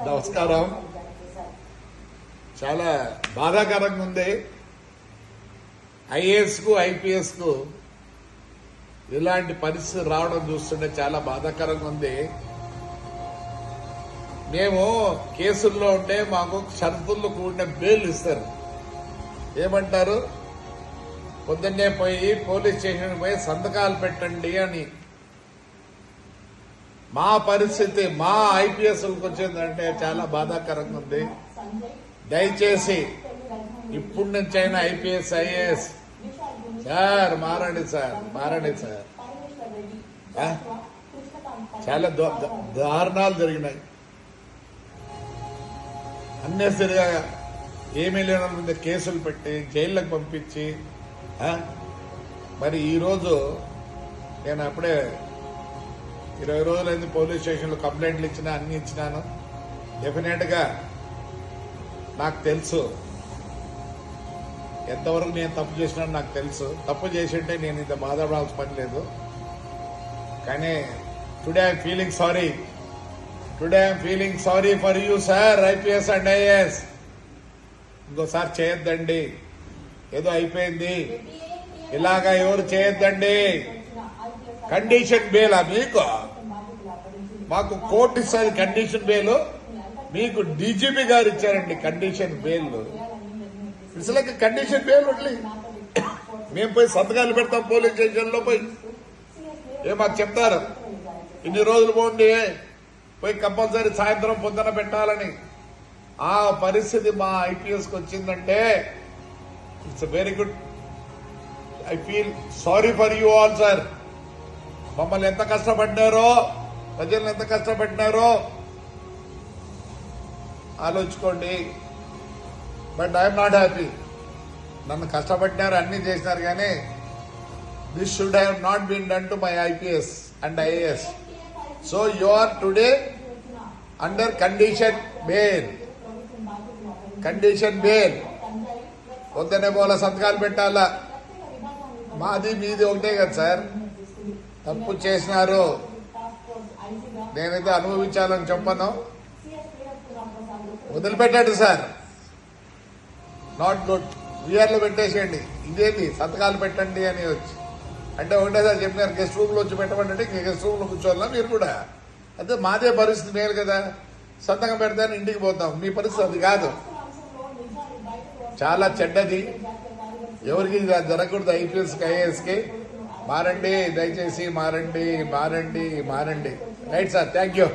నమస్కారం. చాలా బాధాకరంగా ఉంది. ఐఏఎస్ కు ఐపీఎస్ కు ఇలాంటి పరిస్థితి రావడం చూస్తుంటే చాలా బాధాకరంగా ఉంది. మేము కేసుల్లో ఉంటే మాకు షరతుల్లో కూడిన బెయిల్ ఇస్తారు. ఏమంటారు, పొద్దున్నే పోయి పోలీస్ స్టేషన్ పోయి సంతకాలు పెట్టండి అని. మా పరిస్థితి మా ఐపీఎస్లకు వచ్చిందంటే చాలా బాధాకరంగా ఉంది. దయచేసి ఇప్పుడు నుంచైనా ఐపీఎస్ ఐఏఎస్ సార్ మారండి సార్, మారండి సార్. చాలా దారుణాలు జరిగినాయి. అన్నెసరిగా ఏమీ లేని మీద కేసులు పెట్టి జైళ్ళకు పంపించి, మరి ఈరోజు నేను అప్పుడే 20 రోజులైంది పోలీస్ స్టేషన్లో కంప్లైంట్లు ఇచ్చినా, అన్ని ఇచ్చినాను. డెఫినెట్ గా నాకు తెలుసు ఎంతవరకు నేను తప్పు చేసినా నాకు తెలుసు. తప్పు చేసింటే నేను ఇంత బాధపడాల్సిన పని లేదు. కానీ today I'm feeling sorry. Today I'm feeling sorry for you sir, IPS and IAS. ఇంకోసారి చేయొద్దండి. ఏదో అయిపోయింది, ఇలాగా ఎవరు చేయొద్దండి. కండిషన్ బెయిలా మీకు? మాకు కోర్టు ఇస్తుంది కండిషన్ బెయిల్, మీకు డీజీపీ గారు ఇచ్చారండి కండిషన్ బెయిల్. ఇసలకి కండిషన్ బెయిల్ వడ్లి మేము పోయి సంతకాలు పెడతాం పోలీస్ స్టేషన్లో పోయి. మాకు చెప్తారు ఇన్ని రోజులు పోండి, పోయి కంపల్సరీ సాయంత్రం పొద్దున పెట్టాలని. ఆ పరిస్థితి మా ఐపీఎస్కి వచ్చిందంటే it's very good. I feel sorry for you all sir. మమ్మల్ని ఎంత కష్టపడినారో, ప్రజలను ఎంత కష్టపడినారో ఆలోచించుకోండి. But I'm not happy. నన్ను కష్టపడినారు, అన్ని చేసినారు, కానీ this should have not been done to my IPS and IAS. So you are today under condition bail. Condition bail పొద్దునే పోల సంతకాలు పెట్టాలా. మాది మీది ఒకటే కదా సార్. తప్పు చేసినారు, నేనైతే అనుభవించాలని చెప్పను. వదిలిపెట్టాడు సార్, నాట్ గుడ్. వీఆర్లో పెట్టేసేయండి. ఇదేంటి సంతకాలు పెట్టండి అని వచ్చి అంటే ఒకటేసారి చెప్పినారు గెస్ట్ రూమ్ లో వచ్చి పెట్టమంటే గెస్ట్ రూమ్ లో కూర్చోవాలా మీరు కూడా. అదే మాదే పరిస్థితి మేలు కదా. సంతకం పెడతాను ఇంటికి పోతాం. మీ పరిస్థితి అది కాదు, చాలా చెడ్డది. ఎవరికి జరగకూడదు. ఐపీఎస్కి ఐఏఎస్కి మారండి, దయచేసి మారండి, మారండి, మారండి. Right sir, thank you.